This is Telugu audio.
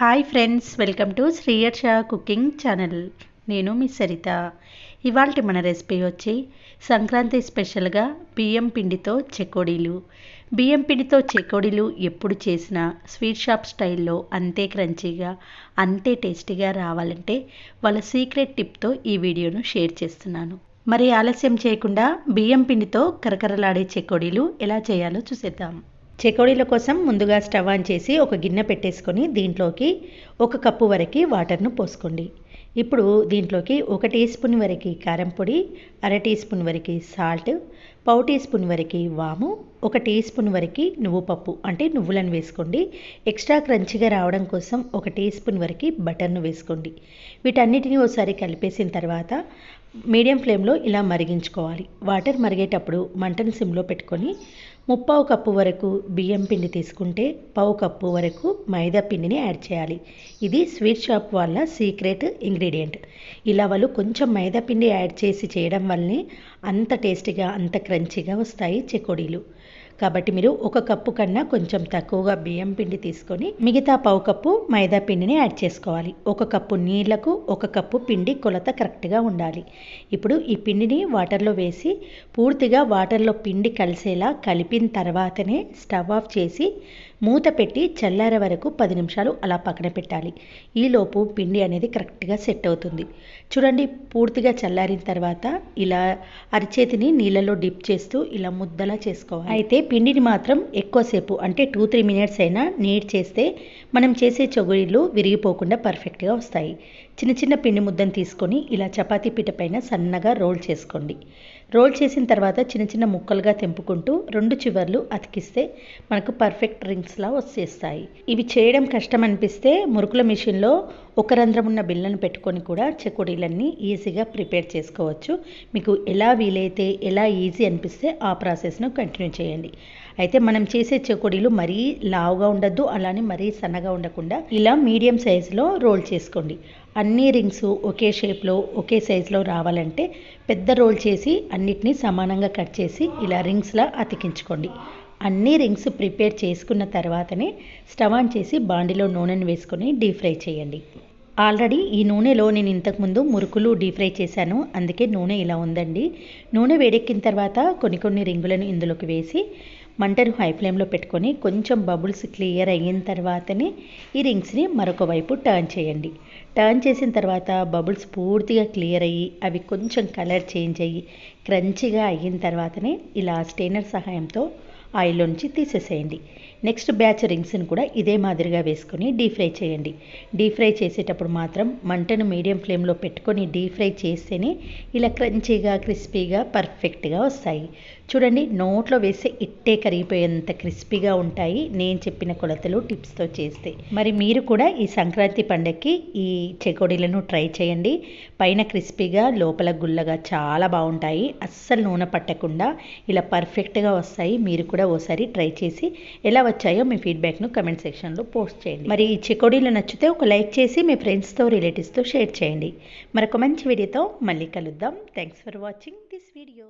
Hi friends, welcome to Sriyarsha cooking channel. నేను మీ సరిత. ఇవాళ మన రెసిపీ వచ్చి సంక్రాంతి స్పెషల్గా బియ్యం పిండితో చెకోడీలు. బియ్యం పిండితో చెకోడీలు ఎప్పుడు చేసినా స్వీట్ షాప్ స్టైల్లో అంతే క్రంచీగా, అంతే టేస్టీగా రావాలంటే వాళ్ళ సీక్రెట్ టిప్తో ఈ వీడియోను షేర్ చేస్తున్నాను. మరి ఆలస్యం చేయకుండా బియ్యం పిండితో కరకరలాడే చెకోడీలు ఎలా చేయాలో చూసేద్దాం. చెకోడీల కోసం ముందుగా స్టవ్ ఆన్ చేసి ఒక గిన్నె పెట్టేసుకొని దీంట్లోకి 1 కప్పు వరకు వాటర్ను పోసుకోండి. ఇప్పుడు దీంట్లోకి 1 టీ స్పూన్ వరకు కారం పొడి, 1/2 టీ స్పూన్ వరకు సాల్ట్, 1/4 టీ స్పూన్ వరకు వాము, 1 టీ స్పూన్ వరకు నువ్వు పప్పు అంటే నువ్వులను వేసుకోండి. ఎక్స్ట్రా క్రంచిగా రావడం కోసం 1 టీ స్పూన్ వరకు బటర్ను వేసుకోండి. వీటన్నిటిని ఒకసారి కలిపేసిన తర్వాత మీడియం ఫ్లేమ్లో ఇలా మరిగించుకోవాలి. వాటర్ మరిగేటప్పుడు మంటను సిమ్లో పెట్టుకొని 1/4 కప్పు వరకు బియ్యం పిండి తీసుకుంటే 1/4 కప్పు వరకు మైదా పిండిని యాడ్ చేయాలి. ఇది స్వీట్ షాప్ వాళ్ళ సీక్రెట్ ఇంగ్రీడియంట్. ఇలా వాళ్ళు కొంచెం మైదా పిండి యాడ్ చేసి చేయడం వల్లనే అంత టేస్టీగా, అంత క్రంచీగా వస్తాయి చెకోడీలు. కాబట్టి మీరు 1 కప్పు కన్నా కొంచెం తక్కువగా బియ్యం పిండి తీసుకొని మిగతా 1/4 కప్పు మైదా పిండిని యాడ్ చేసుకోవాలి. 1 కప్పు నీళ్లకు 1 కప్పు పిండి కొలత కరెక్ట్గా ఉండాలి. ఇప్పుడు ఈ పిండిని వాటర్లో వేసి పూర్తిగా వాటర్లో పిండి కలిసేలా కలిపిన తర్వాతనే స్టవ్ ఆఫ్ చేసి మూత పెట్టి చల్లారే వరకు 10 నిమిషాలు అలా పక్కన పెట్టాలి. ఈలోపు పిండి అనేది కరెక్ట్గా సెట్ అవుతుంది. చూడండి, పూర్తిగా చల్లారిన తర్వాత ఇలా అరిచేతిని నీళ్ళలో డిప్ చేస్తూ ఇలా ముద్దలా చేసుకోవాలి. అయితే పిండిని మాత్రం ఎక్కువసేపు అంటే 2-3 మినిట్స్ అయినా నీట్ చేస్తే మనం చేసే చెకోడీలు విరిగిపోకుండా పర్ఫెక్ట్గా వస్తాయి. చిన్న చిన్న పిండి ముద్దను తీసుకొని ఇలా చపాతీ పీట పైన సన్నగా రోల్ చేసుకోండి. రోల్ చేసిన తర్వాత చిన్న చిన్న ముక్కలుగా తెంపుకుంటూ 2 చివర్లు అతికిస్తే మనకు పర్ఫెక్ట్ రింగ్స్లా వచ్చేస్తాయి. ఇవి చేయడం కష్టం అనిపిస్తే మురుకుల మిషన్లో 1 రంధ్రం ఉన్న బిళ్ళను పెట్టుకొని కూడా చెకోడీలన్నీ ఈజీగా ప్రిపేర్ చేసుకోవచ్చు. మీకు ఎలా వీలైతే, ఎలా ఈజీ అనిపిస్తే ఆ ప్రాసెస్ను కంటిన్యూ చేయండి. అయితే మనం చేసే చెకోడీలు మరీ లావుగా ఉండద్దు, అలానే మరీ సన్నగా ఉండకుండా ఇలా మీడియం సైజులో రోల్ చేసుకోండి. అన్ని రింగ్స్ ఒకే షేప్లో, ఒకే సైజులో రావాలంటే పెద్ద రోల్ చేసి అన్నిటినీ సమానంగా కట్ చేసి ఇలా రింగ్స్లా అతికించుకోండి. అన్ని రింగ్స్ ప్రిపేర్ చేసుకున్న తర్వాతనే స్టవ్ ఆన్ చేసి బాండిలో నూనెను వేసుకొని డీప్ ఫ్రై చేయండి. ఆల్రెడీ ఈ నూనెలో నేను ఇంతకుముందు మురుకులు డీప్ ఫ్రై చేశాను, అందుకే నూనె ఇలా ఉందండి. నూనె వేడెక్కిన తర్వాత కొన్ని రింగులను ఇందులోకి వేసి మంటను హై ఫ్లేమ్లో పెట్టుకొని కొంచెం బబుల్స్ క్లియర్ అయిన తర్వాతనే ఈ రింగ్స్ని మరొక వైపు టర్న్ చేయండి. టర్న్ చేసిన తర్వాత బబుల్స్ పూర్తిగా క్లియర్ అయ్యి అవి కొంచెం కలర్ చేంజ్ అయ్యి క్రంచిగా అయిన తర్వాతనే ఇలా స్టెయినర్ సహాయంతో ఆయిల్లో నుంచి తీసేసేయండి. నెక్స్ట్ బ్యాచ్ రింగ్స్ని కూడా ఇదే మాదిరిగా వేసుకొని డీప్ ఫ్రై చేయండి. డీప్ ఫ్రై చేసేటప్పుడు మాత్రం మంటను మీడియం ఫ్లేమ్లో పెట్టుకొని డీప్ ఫ్రై చేస్తేనే ఇలా క్రంచీగా, క్రిస్పీగా, పర్ఫెక్ట్గా వస్తాయి. చూడండి, నోట్లో వేస్తే ఇట్టే కరిగిపోయేంత క్రిస్పీగా ఉంటాయి నేను చెప్పిన కొలతలు టిప్స్తో చేస్తే. మరి మీరు కూడా ఈ సంక్రాంతి పండగకి ఈ చెకోడీలను ట్రై చేయండి. పైన క్రిస్పీగా, లోపల గుల్లగా చాలా బాగుంటాయి. అస్సలు నూనె పట్టకుండా ఇలా పర్ఫెక్ట్గా వస్తాయి. మీరు కూడా ఓసారి ట్రై చేసి ఎలా వచ్చాయో మీ ఫీడ్బ్యాక్ను కమెంట్ సెక్షన్లో పోస్ట్ చేయండి. మరి ఈ చెకోడీలు నచ్చితే ఒక లైక్ చేసి మీ ఫ్రెండ్స్తో, రిలేటివ్స్తో షేర్ చేయండి. మరొక మంచి వీడియోతో మళ్ళీ కలుద్దాం. Thanks for watching this video.